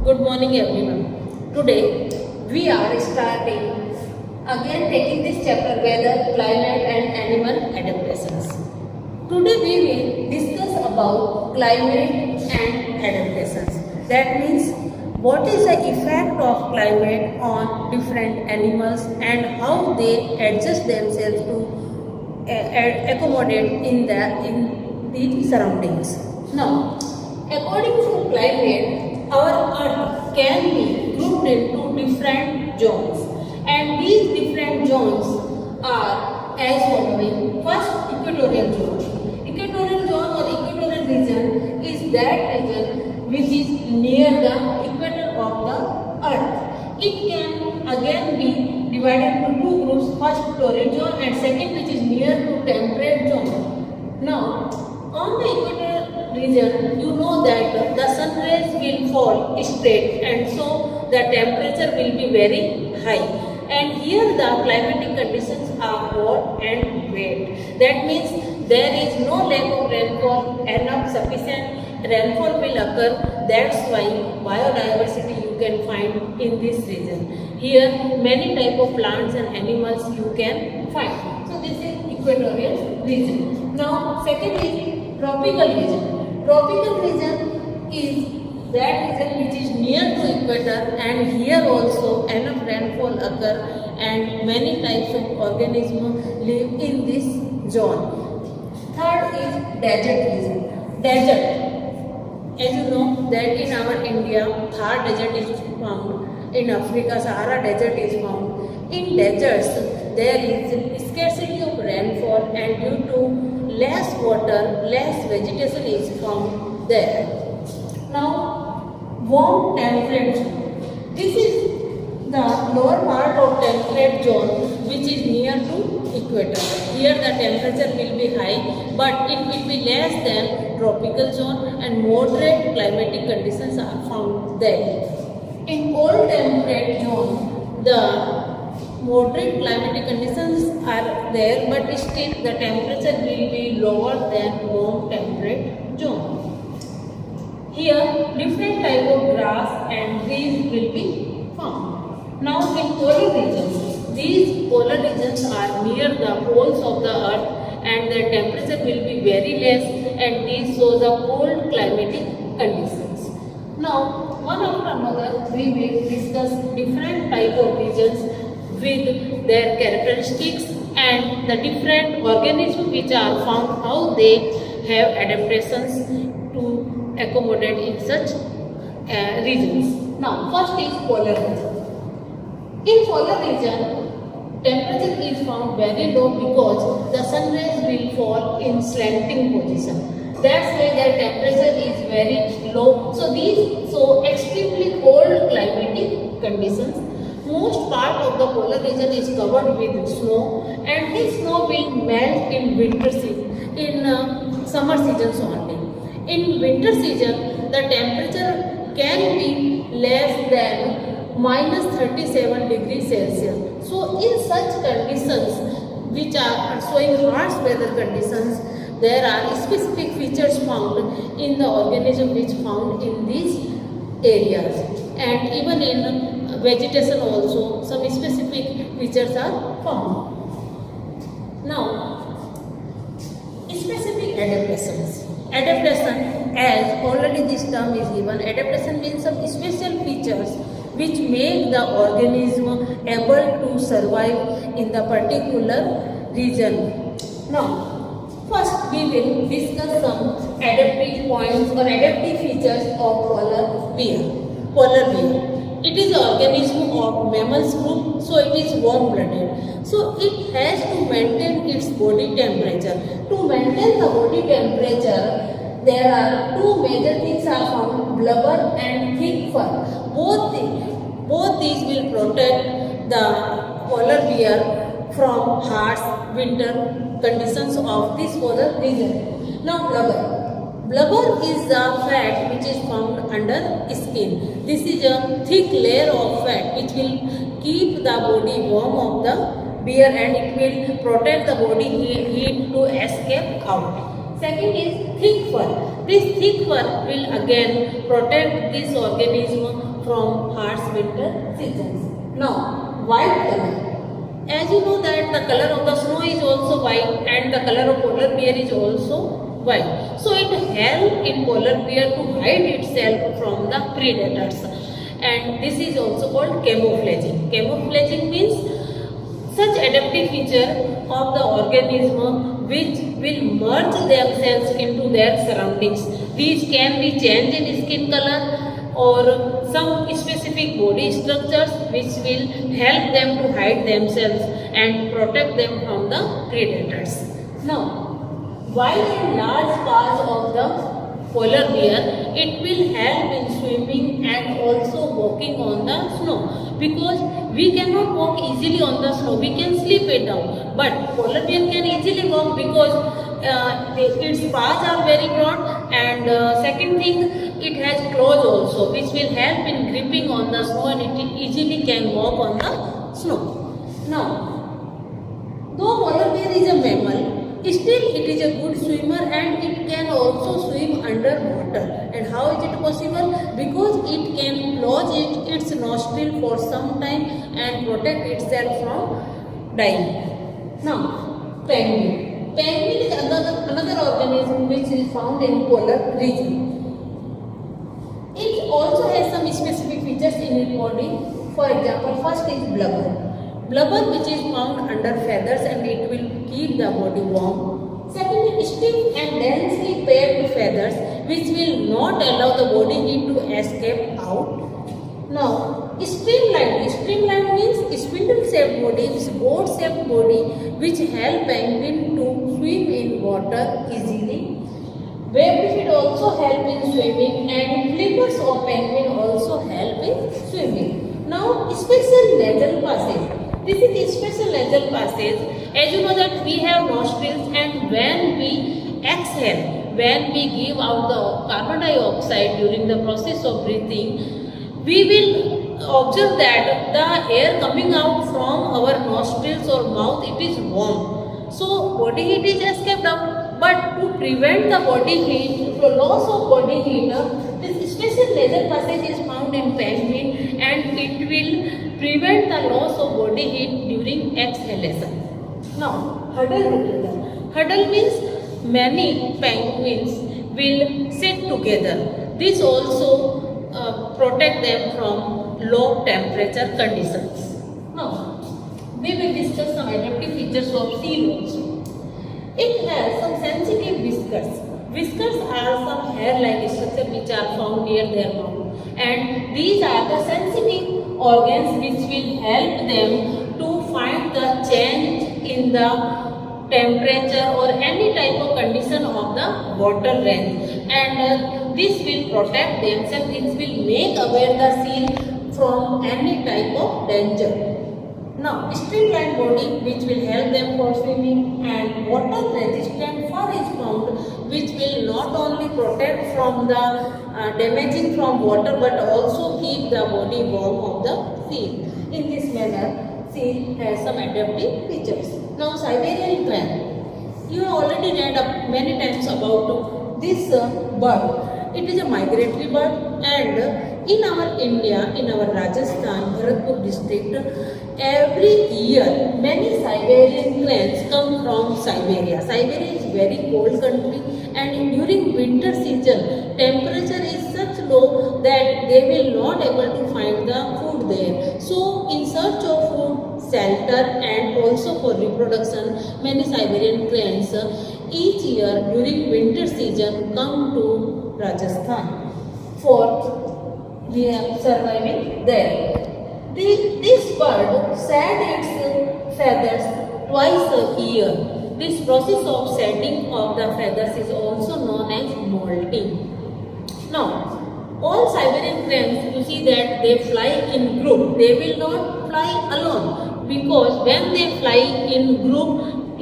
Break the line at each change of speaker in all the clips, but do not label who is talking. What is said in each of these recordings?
Good morning everyone. Today we are starting again taking this chapter weather, climate and animal adaptations. Today we will discuss about climate and adaptations. That means what is the effect of climate on different animals and how they adjust themselves to accommodate in the surroundings. Now, according to climate, our Earth can be grouped into different zones, and these different zones are as following. First, equatorial zone. Equatorial zone or equatorial region is that region which is near the equator of the Earth. It can again be divided into two groups. First, torrid zone, and second, which is near to temperate zone. Now, on the equator region, you know that the sun rays will fall straight, and so the temperature will be very high. And here the climatic conditions are hot and wet. That means there is no lack of rainfall, enough sufficient rainfall will occur. That's why biodiversity you can find in this region. Here many type of plants and animals you can find. So this is equatorial region. Now second is tropical region. Tropical region is that region which is near to equator, and here also enough rainfall occur and many types of organisms live in this zone. Third is desert region. Desert. As you know that in our India, Thar desert is found. In Africa, Sahara desert is found. In deserts, there is scarcity of rainfall, and due to less water, less vegetation is found there. Now, warm temperate zone. This is the lower part of temperate zone which is near to equator. Here the temperature will be high, but it will be less than tropical zone, and moderate climatic conditions are found there. In cold temperate zone, the moderate climatic conditions are there, but still the temperature will be lower than warm temperate zone. Here different type of grass and trees will be found. Now in polar regions, these polar regions are near the poles of the earth, and their temperature will be very less, and these show the cold climatic conditions. Now one after another we will discuss different type of regions with their characteristics and the different organisms which are found, how they have adaptations to accommodate in such regions. Now first is polar region. In polar region, temperature is found very low because the sun rays will fall in slanting position. That's why their temperature is very low. So these show extremely cold climatic conditions. Most part of the polar region is covered with snow, and this snow will melt in winter season, in summer seasons only. In winter season, the temperature can be less than minus 37 degrees Celsius. So in such conditions, which are showing harsh weather conditions, there are specific features found in the organism which found in these areas, and even in vegetation also some specific features are found. Now, specific adaptations. Adaptation, as already this term is given, adaptation means some special features which make the organism able to survive in the particular region. Now, first we will discuss some adaptive points or adaptive features of polar bear. Polar bear. It is an organism of mammals group, so it is warm-blooded. So it has to maintain its body temperature. To maintain the body temperature, there are two major things are found: blubber and thick fur. Both these will protect the polar bear from harsh winter conditions of this polar region. Now blubber. Blubber is the fat which is found under skin. This is a thick layer of fat which will keep the body warm of the bear, and it will protect the body heat to escape out. Second is thick fur. This thick fur will again protect this organism from harsh winter seasons. Now, white color. As you know that the color of the snow is also white and the color of polar bear is also white. So it helps in polar bear to hide itself from the predators. And this is also called camouflaging. Camouflaging means such adaptive feature of the organism which will merge themselves into their surroundings. These can be change in skin color or some specific body structures which will help them to hide themselves and protect them from the predators. Now, wide and large paws of the polar bear, it will help in swimming and also walking on the snow, because we cannot walk easily on the snow, we can slip it down, but polar bear can easily walk because its paws are very broad, and second thing, it has claws also which will help in gripping on the snow, and it easily can walk on the snow. Now, though polar bear is a mammal, still it is a good swimmer and it can also swim underwater. And how is it possible? Because it can close its nostril for some time and protect itself from dying. Now, penguin. Penguin is another organism which is found in polar region. It also has some specific features in its body. For example, first is blubber. Blubber which is found under feathers and it will keep the body warm. Second is stiff and densely paired feathers which will not allow the body heat to escape out. Now, streamlined. Streamlined means spindle-shaped body, boat-shaped body which help penguin to swim in water easily. Webbed feet also help in swimming, and flippers of penguin also help in swimming. Now, special nasal passage. This is special nasal passage. As you know that we have nostrils, and when we exhale, when we give out the carbon dioxide during the process of breathing, we will observe that the air coming out from our nostrils or mouth, it is warm. So body heat is escaped out, but to prevent the body heat, the loss of body heat, this special nasal passage is found in penguin and it will prevent the loss of body heat during exhalation. Now, huddle together. Huddle means many penguins will sit together. This also protect them from low temperature conditions. Now, we will discuss some adaptive features of seal also. It has some sensitive whiskers. Whiskers are some hair-like structure which are found near their mouth, and these are the sensitive organs which will help them to find the change in the temperature or any type of condition of the water range, and this will protect themselves. This will make aware the seal from any type of danger. Now, streamlined body which will help them for swimming, and water resistant fur is found which will not only protect from the damaging from water but also keep the body warm of the seal. In this manner, seal has some adaptive features. Now, Siberian crane. You have already read up many times about this bird. It is a migratory bird, and in our India, in our Rajasthan, Bharatpur district, every year many Siberian cranes come from Siberia. Siberia is very cold country, and during winter season, temperature is such low that they will not able to find the food there. So, in search of food, shelter, and also for reproduction, many Siberian cranes each year during winter season come to Rajasthan for surviving there. This bird sheds its feathers twice a year. This process of shedding of the feathers is also known as molting. Now, all Siberian cranes, you see that they fly in group. They will not fly alone, because when they fly in group,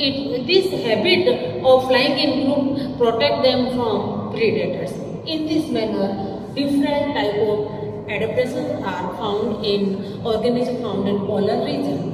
this habit of flying in group protect them from predators. In this manner, different type of adaptations are found in organisms found in polar region.